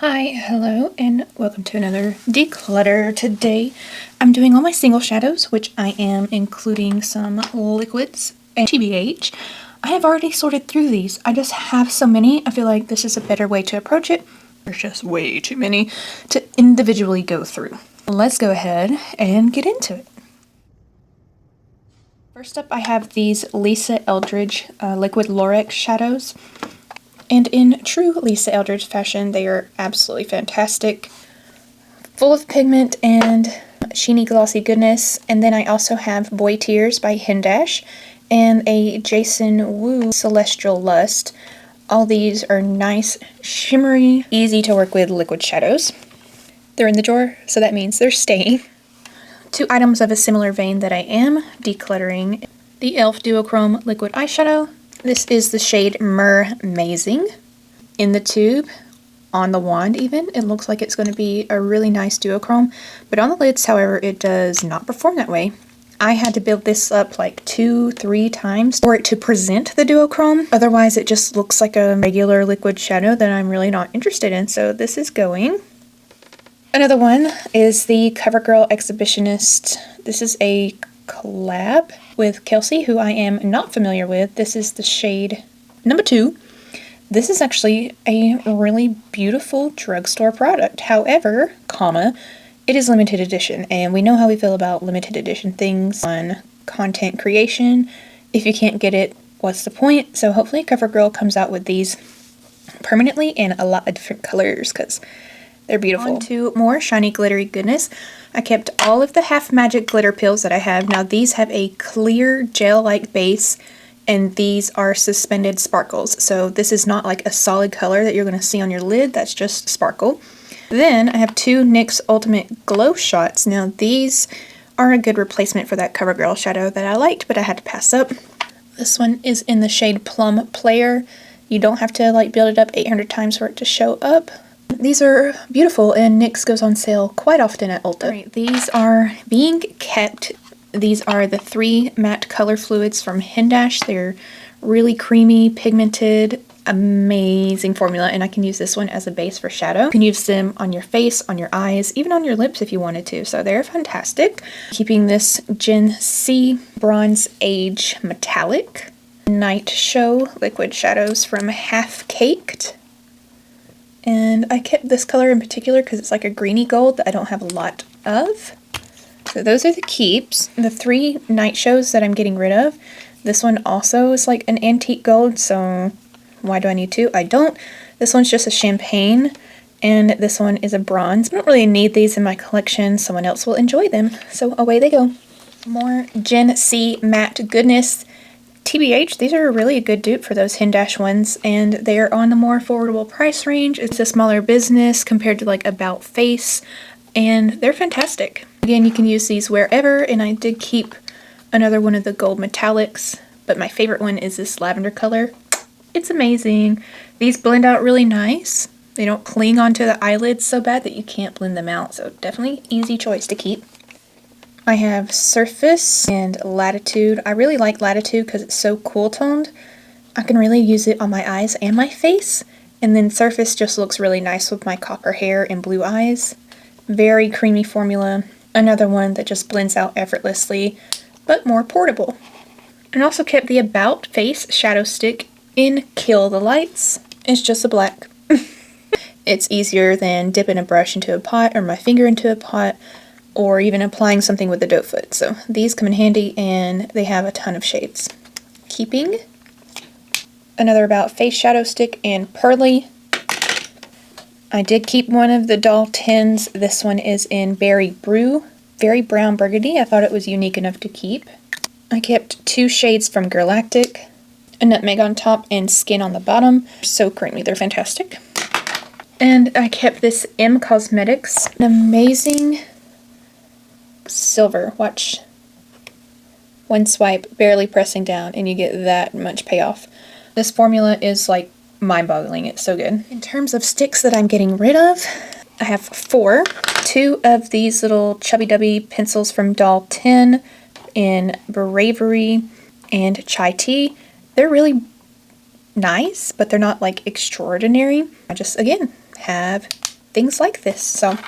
Hi, hello, and welcome to another declutter. Today I'm doing all my single shadows, which I am including some liquids and TBH. I have already sorted through these. I just have so many. I feel like this is a better way to approach it. There's just way too many to individually go through. Let's go ahead and get into it. First up, I have these Lisa Eldridge Liquid Lorex shadows. And in true Lisa Eldridge fashion, they are absolutely fantastic. Full of pigment and sheeny glossy goodness. And then I also have Boy Tears by Hindash and a Jason Wu Celestial Lust. All these are nice, shimmery, easy to work with liquid shadows. They're in the drawer, so that means they're staying. Two items of a similar vein that I am decluttering. The e.l.f. Duochrome Liquid Eyeshadow. This is the shade Mermazing. In the tube, on the wand even, it looks like it's going to be a really nice duochrome, but on the lids, however, it does not perform that way. I had to build this up like 2-3 times for it to present the duochrome. Otherwise, it just looks like a regular liquid shadow that I'm really not interested in, so this is going. Another one is the CoverGirl Exhibitionist. This is a collab with Kelsey, who I am not familiar with. This is the shade number 2. This is actually a really beautiful drugstore product. However, it is limited edition, and we know how we feel about limited edition things on content creation. If you can't get it, what's the point? So hopefully CoverGirl comes out with these permanently in a lot of different colors because they're beautiful. On to more shiny glittery goodness. I kept all of the Half Magic glitter pills that I have. Now these have a clear gel-like base, and these are suspended sparkles. So this is not like a solid color that you're going to see on your lid. That's just sparkle. Then I have two NYX Ultimate Glow Shots. Now these are a good replacement for that CoverGirl shadow that I liked, but I had to pass up. This one is in the shade Plum Player. You don't have to like build it up 800 times for it to show up. These are beautiful, and NYX goes on sale quite often at Ulta. Right, these are being kept. These are the 3 matte color fluids from Hindash. They're really creamy, pigmented, amazing formula, and I can use this one as a base for shadow. You can use them on your face, on your eyes, even on your lips if you wanted to, so they're fantastic. Keeping this Gen C Bronze Age Metallic Night Show liquid shadows from Half Caked. And I kept this color in particular because it's like a greeny gold that I don't have a lot of. So those are the keeps. The 3 night shows that I'm getting rid of. This one also is like an antique gold, so why do I need 2? I don't. This one's just a champagne, and this one is a bronze. I don't really need these in my collection. Someone else will enjoy them. So away they go. More Gen C matte goodness. TBH, these are really a good dupe for those Hindash ones, and they are on the more affordable price range. It's a smaller business compared to like About Face, and they're fantastic. Again, you can use these wherever, and I did keep another one of the gold metallics, but my favorite one is this lavender color. It's amazing. These blend out really nice. They don't cling onto the eyelids so bad that you can't blend them out, so definitely easy choice to keep. I have Surface and Latitude. I really like Latitude because it's so cool toned. I can really use it on my eyes and my face. And then Surface just looks really nice with my copper hair and blue eyes. Very creamy formula. Another one that just blends out effortlessly, but more portable. And also kept the About Face Shadow Stick in Kill the Lights. It's just a black. It's easier than dipping a brush into a pot or my finger into a pot, or even applying something with the doe foot. So these come in handy, and they have a ton of shades. Keeping another About Face Shadow Stick in Pearly. I did keep one of the Doll 10s. This one is in Berry Brew, very brown burgundy. I thought it was unique enough to keep. I kept 2 shades from Galactic, a Nutmeg on top and Skin on the bottom. So creamy, they're fantastic. And I kept this M Cosmetics, an amazing silver. Watch. One swipe, barely pressing down, and you get that much payoff. This formula is like mind-boggling. It's so good. In terms of sticks that I'm getting rid of, I have 4. 2 of these little Chubby Dubby pencils from Doll 10 in Bravery and Chai Tea. They're really nice, but they're not like extraordinary. I just, again, have things like this. So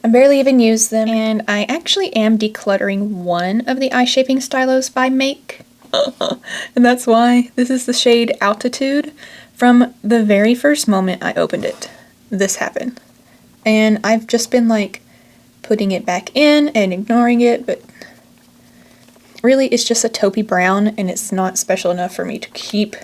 I barely even use them, and I actually am decluttering one of the eye shaping stylos by Make. And that's why this is the shade Altitude. From the very first moment I opened it, this happened. And I've just been like putting it back in and ignoring it, but really it's just a taupey brown and it's not special enough for me to keep,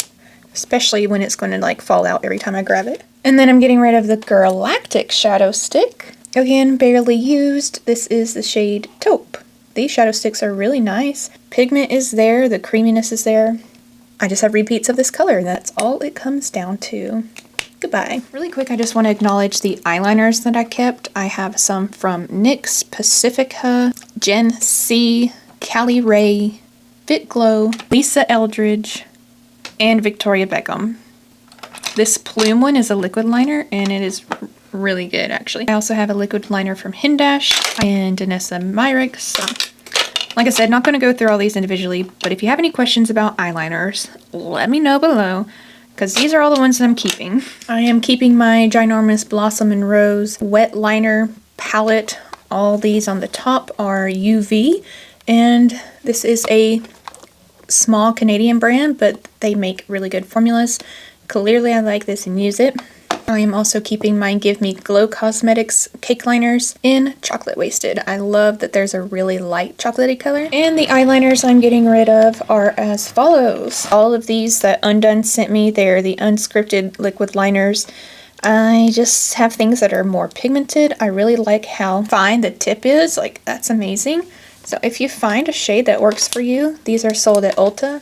especially when it's going to like fall out every time I grab it. And then I'm getting rid of the Galactic shadow stick. Again, barely used. This is the shade Taupe. These shadow sticks are really nice. Pigment is there, the creaminess is there. I just have repeats of this color, and that's all it comes down to. Goodbye. Really quick, I just want to acknowledge the eyeliners that I kept. I have some from NYX, Pacifica, Gen C, Cali Ray, Fit Glow, Lisa Eldridge, and Victoria Beckham. This Plume one is a liquid liner, and it is really good, actually. I also have a liquid liner from Hindash and Danessa Myrick. So, like I said, not going to go through all these individually, but if you have any questions about eyeliners, let me know below, because these are all the ones that I'm keeping. I am keeping my ginormous Blossom and Rose wet liner palette. All these on the top are UV, and this is a small Canadian brand, but they make really good formulas. Clearly, I like this and use it. I am also keeping my Give Me Glow Cosmetics cake liners in Chocolate Wasted. I love that there's a really light chocolatey color. And the eyeliners I'm getting rid of are as follows. All of these that Undone sent me, they're the unscripted liquid liners. I just have things that are more pigmented. I really like how fine the tip is. Like, that's amazing. So if you find a shade that works for you, these are sold at Ulta.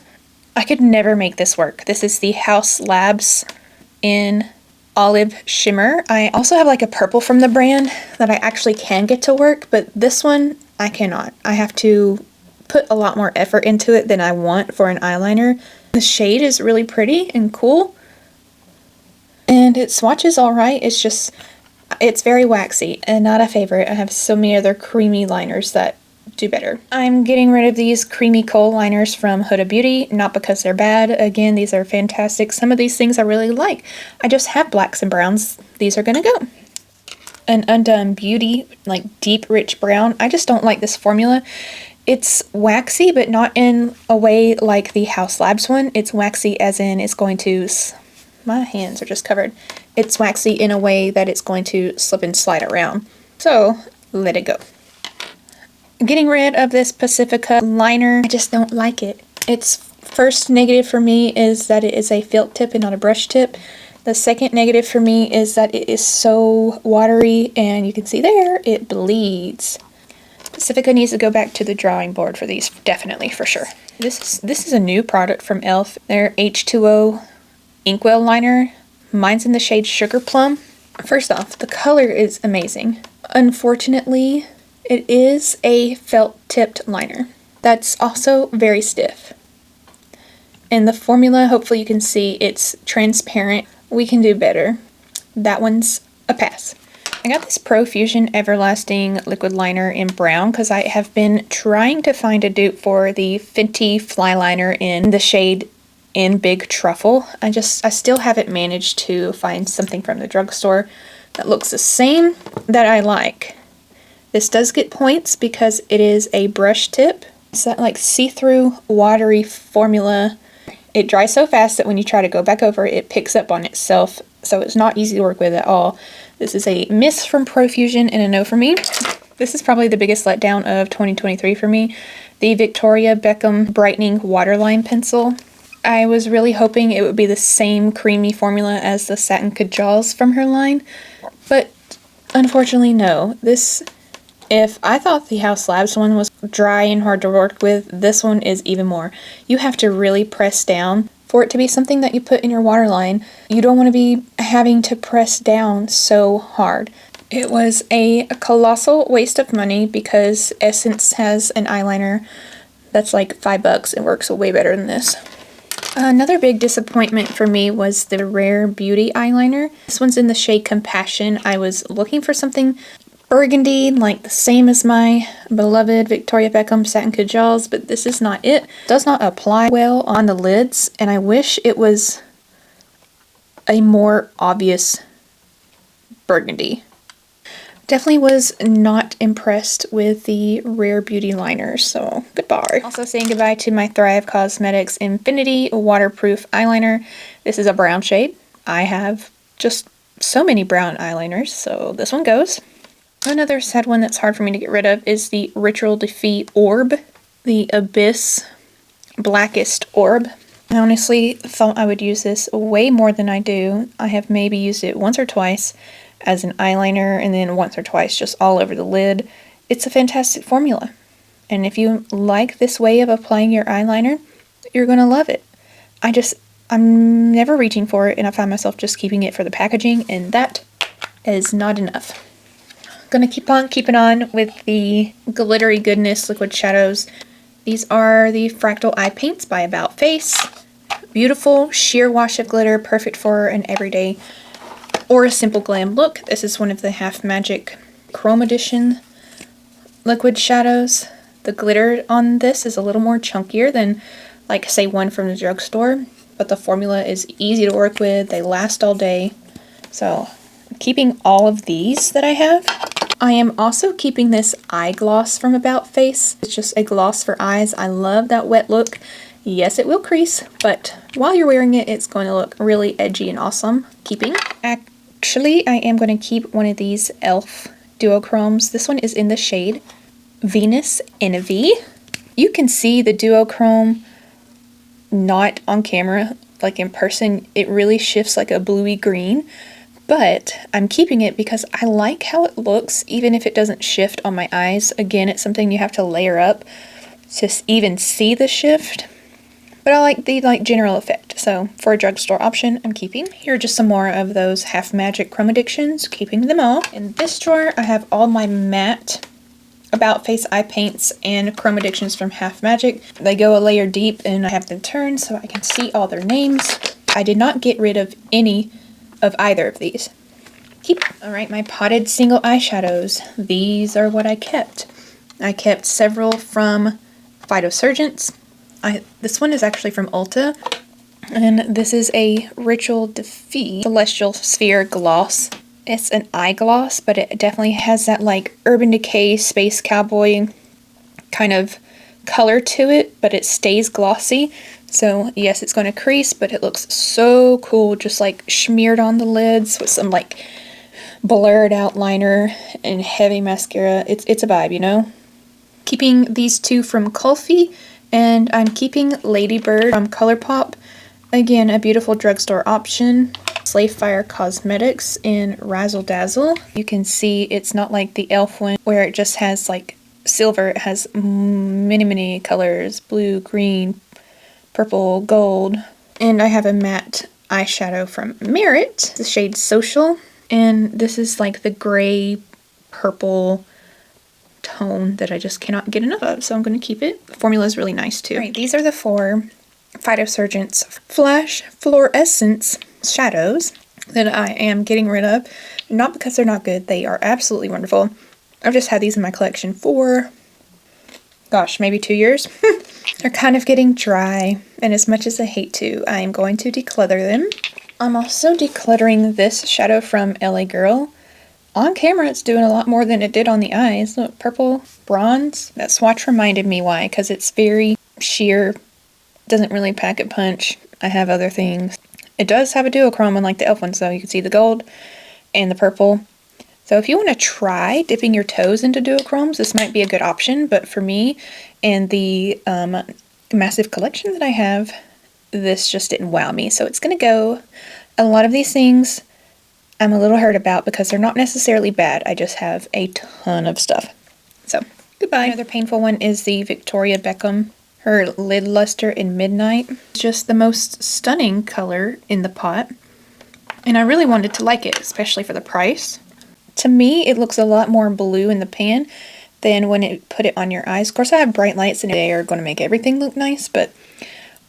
I could never make this work. This is the Haus Labs in Olive Shimmer. I also have like a purple from the brand that I actually can get to work, but this one I cannot. I have to put a lot more effort into it than I want for an eyeliner. The shade is really pretty and cool, and it swatches alright. It's just, it's very waxy and not a favorite. I have so many other creamy liners that do better. I'm getting rid of these creamy coal liners from Huda Beauty, not because they're bad. Again, these are fantastic. Some of these things I really like. I just have blacks and browns. These are gonna go. An Undone Beauty, like deep rich brown. I just don't like this formula. It's waxy, but not in a way like the Haus Labs one. It's waxy as in it's going to, my hands are just covered. It's waxy in a way that it's going to slip and slide around. So let it go. Getting rid of this Pacifica liner, I just don't like it. Its first negative for me is that it is a felt tip and not a brush tip. The second negative for me is that it is so watery, and you can see there, it bleeds. Pacifica needs to go back to the drawing board for these, definitely, for sure. This is a new product from e.l.f. Their H2O Inkwell liner. Mine's in the shade Sugar Plum. First off, the color is amazing. Unfortunately, it is a felt tipped liner that's also very stiff. And the formula, hopefully you can see, it's transparent. We can do better. That one's a pass. I got this Profusion Everlasting liquid liner in brown because I have been trying to find a dupe for the Fenty Fly Liner in the shade in Big Truffle. I still haven't managed to find something from the drugstore that looks the same that I like. This does get points because it is a brush tip. It's that like see-through watery formula. It dries so fast that when you try to go back over it, it picks up on itself, so it's not easy to work with at all. This is a miss from Profusion and a no for me. This is probably the biggest letdown of 2023 for me. The Victoria Beckham Brightening Waterline Pencil. I was really hoping it would be the same creamy formula as the Satin Kajals from her line, but unfortunately no. If I thought the Haus Labs one was dry and hard to work with, this one is even more. You have to really press down for it to be something that you put in your waterline. You don't want to be having to press down so hard. It was a colossal waste of money because Essence has an eyeliner that's like $5 and works way better than this. Another big disappointment for me was the Rare Beauty eyeliner. This one's in the shade Compassion. I was looking for something burgundy, like the same as my beloved Victoria Beckham Satin Kajals, but this is not it. It does not apply well on the lids, and I wish it was a more obvious burgundy. Definitely was not impressed with the Rare Beauty liner, so goodbye. Also saying goodbye to my Thrive Cosmetics Infinity Waterproof Eyeliner. This is a brown shade. I have just so many brown eyeliners, so this one goes. Another sad one that's hard for me to get rid of is the Ritual Defeat Orb, the Abyss Blackest Orb. I honestly thought I would use this way more than I do. I have maybe used it once or twice as an eyeliner and then once or twice just all over the lid. It's a fantastic formula. And if you like this way of applying your eyeliner, you're going to love it. I'm never reaching for it and I find myself just keeping it for the packaging, and that is not enough. Gonna keep on keeping on with the Glittery Goodness liquid shadows. These are the Fractal Eye Paints by About Face. Beautiful sheer wash of glitter, perfect for an everyday or a simple glam look. This is one of the Half Magic Chrome Edition liquid shadows. The glitter on this is a little more chunkier than, like, say, one from the drugstore, but the formula is easy to work with. They last all day. So I'm keeping all of these that I have. I am also keeping this eye gloss from About Face. It's just a gloss for eyes. I love that wet look. Yes, it will crease, but while you're wearing it, it's going to look really edgy and awesome. Keeping. Actually, I am going to keep one of these e.l.f. duochromes. This one is in the shade Venus Envy. You can see the duochrome not on camera, like in person. It really shifts like a bluey green. But I'm keeping it because I like how it looks, even if it doesn't shift on my eyes. Again, it's something you have to layer up to even see the shift. But I like the general effect. So for a drugstore option, I'm keeping. Here are just some more of those Half Magic Chrome Addictions, keeping them all. In this drawer, I have all my matte About Face eye paints and Chrome Addictions from Half Magic. They go a layer deep and I have them turned so I can see all their names. I did not get rid of any of either of these. Keep. Alright, my potted single eyeshadows. These are what I kept. I kept several from Phytosurgence. This one is actually from Ulta. And this is a Ritual Defeat Celestial Sphere Gloss. It's an eye gloss, but it definitely has that like Urban Decay Space Cowboy kind of color to it, but it stays glossy. So yes, it's going to crease, but it looks so cool, just like smeared on the lids with some like blurred out liner and heavy mascara. It's a vibe, you know? Keeping these two from Kulfi, and I'm keeping Ladybird from ColourPop. Again, a beautiful drugstore option. Slayfire Cosmetics in Razzle Dazzle. You can see it's not like the e.l.f. one where it just has like silver. It has many colors: blue, green, purple, gold. And I have a matte eyeshadow from Merit, the shade Social, and this is like the gray purple tone that I just cannot get enough of, so I'm going to keep it. The formula is really nice too. Right, these are the 4 Phytosurgence Flash Fluorescence shadows that I am getting rid of. Not because they're not good, they are absolutely wonderful. I've just had these in my collection for, gosh, maybe 2 years. They're kind of getting dry, and as much as I hate to, I am going to declutter them. I'm also decluttering this shadow from LA Girl. On camera, it's doing a lot more than it did on the eyes. Look, purple, bronze. That swatch reminded me why, because it's very sheer, doesn't really pack a punch. I have other things. It does have a duochrome unlike the e.l.f. ones, though. You can see the gold and the purple. So if you want to try dipping your toes into duochromes, this might be a good option, but for me and the massive collection that I have, this just didn't wow me, so it's going to go. A lot of these things I'm a little hurt about because they're not necessarily bad, I just have a ton of stuff. So, goodbye. Another painful one is the Victoria Beckham, her Lid Luster in Midnight. It's just the most stunning color in the pot, and I really wanted to like it, especially for the price. To me, it looks a lot more blue in the pan than when it put it on your eyes. Of course, I have bright lights and they are going to make everything look nice, but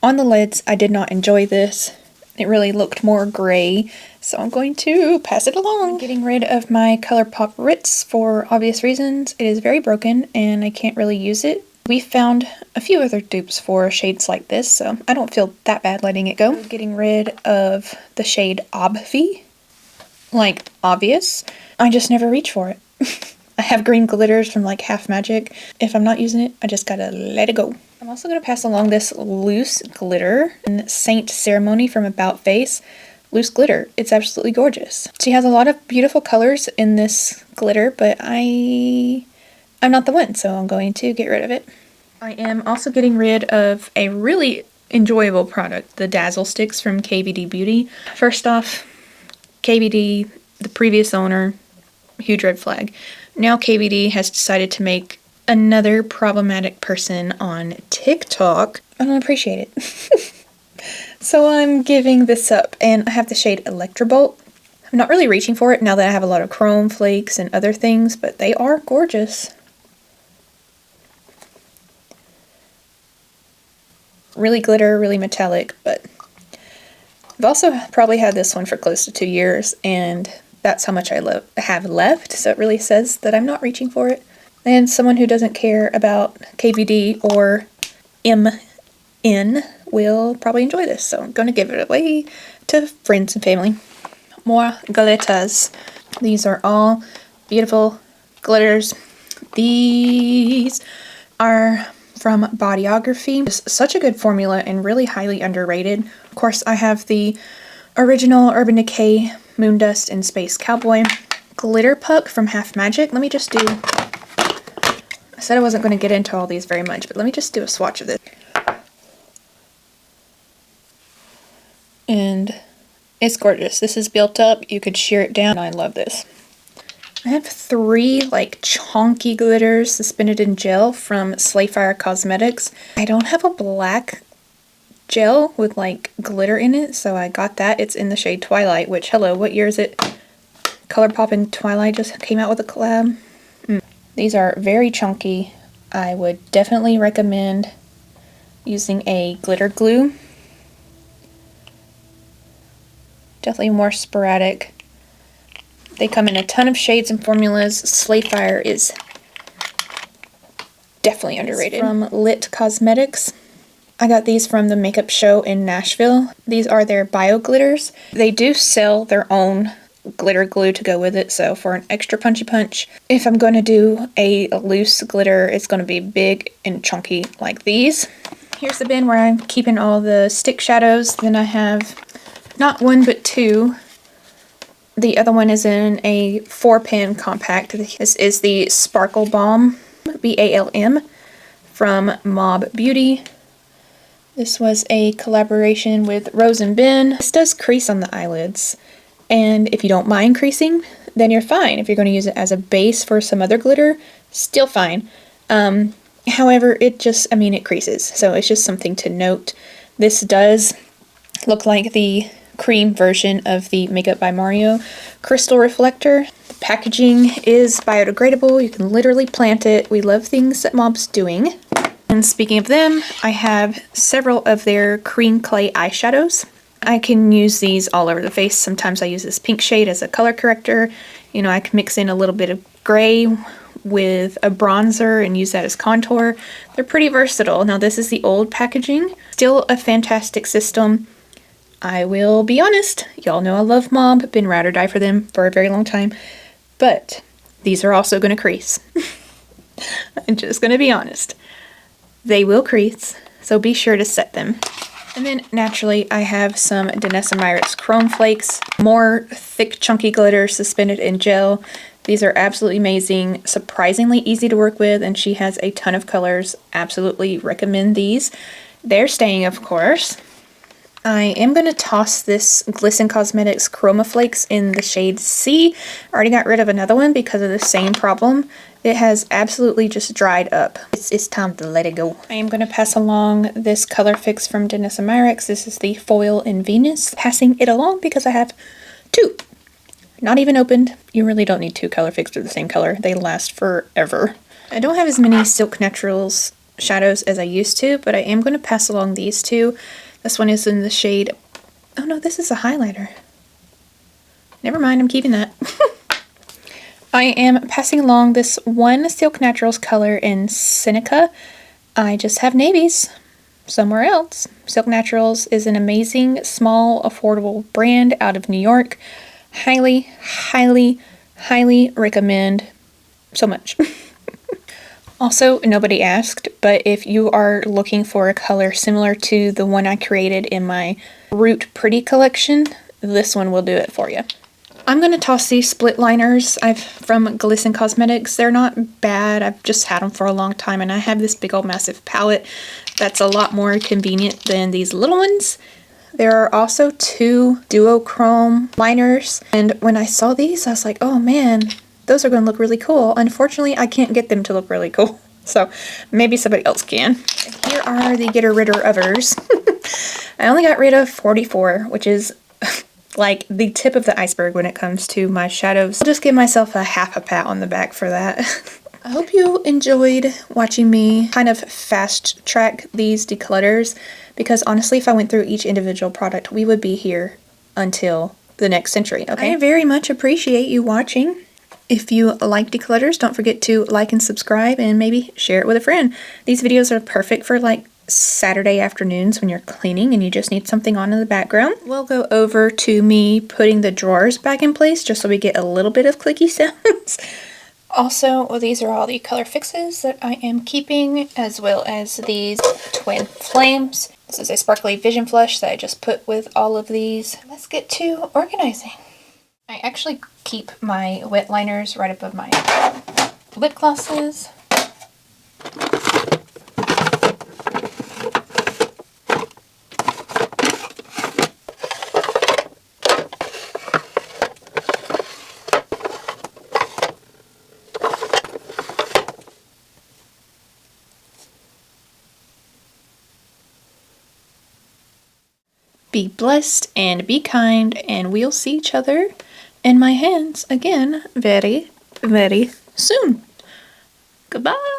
on the lids, I did not enjoy this. It really looked more gray, so I'm going to pass it along. I'm getting rid of my ColourPop Ritz for obvious reasons. It is very broken and I can't really use it. We found a few other dupes for shades like this, so I don't feel that bad letting it go. I'm getting rid of the shade Obvi, like obvious. I just never reach for it. I have green glitters from like Half Magic. If I'm not using it, I just gotta let it go. I'm also gonna pass along this loose glitter in Saint Ceremony from About Face. Loose glitter. It's absolutely gorgeous. She has a lot of beautiful colors in this glitter, but I'm not the one, so I'm going to get rid of it. I am also getting rid of a really enjoyable product, the Dazzle Sticks from KVD Beauty. First off, KVD, the previous owner, huge red flag. Now KVD has decided to make another problematic person on TikTok. I don't appreciate it. So I'm giving this up, and I have the shade Electrobolt. I'm not really reaching for it now that I have a lot of chrome flakes and other things, but they are gorgeous. Really glitter, really metallic, but I've also probably had this one for close to 2 years, and that's how much I have left, so it really says that I'm not reaching for it. And someone who doesn't care about KVD or MN will probably enjoy this, so I'm going to give it away to friends and family. More glitters. These are all beautiful glitters. These are from Bodyography. It's such a good formula and really highly underrated. Of course, I have the original Urban Decay Moondust and Space Cowboy. Glitter Puck from Half Magic. Let me just do... I said I wasn't going to get into all these very much, but let me just do a swatch of this. And it's gorgeous. This is built up. You could shear it down. I love this. I have 3 like chunky glitters suspended in gel from Slayfire Cosmetics. I don't have a black gel with like glitter in it, so I got that. It's in the shade Twilight, which, hello, what year is it? ColourPop and Twilight just came out with a collab. These are very chunky. I would definitely recommend using a glitter glue. Definitely more sporadic. They come in a ton of shades and formulas. Slayfire is definitely underrated. From Lit Cosmetics. I got these from the makeup show in Nashville. These are their bio glitters. They do sell their own glitter glue to go with it, so for an extra punchy punch, if I'm going to do a loose glitter, it's going to be big and chunky like these. Here's the bin where I'm keeping all the stick shadows. Then I have not 1 but 2. The other one is in a 4-pan compact. This is the Sparkle Balm, BALM, from Mob Beauty. This was a collaboration with Rose and Ben. This does crease on the eyelids, and if you don't mind creasing, then you're fine. If you're going to use it as a base for some other glitter, still fine. However, it creases, so it's just something to note. This does look like the cream version of the Makeup by Mario crystal reflector. The packaging is biodegradable. You can literally plant it. We love things that Mob's doing. And speaking of them, I have several of their cream clay eyeshadows. I can use these all over the face. Sometimes I use this pink shade as a color corrector. You know, I can mix in a little bit of gray with a bronzer and use that as contour. They're pretty versatile. Now this is the old packaging. Still a fantastic system. I will be honest, y'all know I love Mob, been ride or die for them for a very long time, but these are also going to crease. I'm just going to be honest. They will crease, so be sure to set them. And then naturally I have some Danessa Myricks Chrome Flakes, more thick chunky glitter suspended in gel. These are absolutely amazing, surprisingly easy to work with, and she has a ton of colors. Absolutely recommend these. They're staying, of course. I am going to toss this Glisten Cosmetics Chroma Flakes in the shade C. I already got rid of another one because of the same problem. It has absolutely just dried up. It's time to let it go. I am going to pass along this color fix from Danessa Myricks. This is the Foil in Venus. Passing it along because I have 2. Not even opened. You really don't need 2 color fixes of the same color. They last forever. I don't have as many Silk Naturals shadows as I used to, but I am going to pass along these 2. This one is in the shade... Oh no, this is a highlighter. Never mind, I'm keeping that. I am passing along this one Silk Naturals color in Seneca. I just have navies somewhere else. Silk Naturals is an amazing, small, affordable brand out of New York. Highly, highly, highly recommend so much. Also, nobody asked, but if you are looking for a color similar to the one I created in my Root Pretty collection, this one will do it for you. I'm going to toss these split liners from Glisten Cosmetics. They're not bad. I've just had them for a long time, and I have this big old massive palette that's a lot more convenient than these little ones. There are also 2 duochrome liners, and when I saw these, I was like, oh man, those are going to look really cool. Unfortunately, I can't get them to look really cool, so maybe somebody else can. Here are the getter ridder ofers. I only got rid of 44, which is like the tip of the iceberg when it comes to my shadows. I'll just give myself a half a pat on the back for that. I hope you enjoyed watching me kind of fast track these declutters, because honestly, if I went through each individual product, we would be here until the next century, okay? I very much appreciate you watching. If you like declutters, don't forget to like and subscribe, and maybe share it with a friend. These videos are perfect for like Saturday afternoons when you're cleaning and you just need something on in the background. We'll go over to me putting the drawers back in place just so we get a little bit of clicky sounds. Also, well, these are all the color fixes that I am keeping, as well as these twin flames. This is a sparkly vision flush that I just put with all of these. Let's get to organizing. I actually keep my wet liners right above my lip glosses. Be blessed and be kind, and we'll see each other in my hands again very, very soon. Goodbye.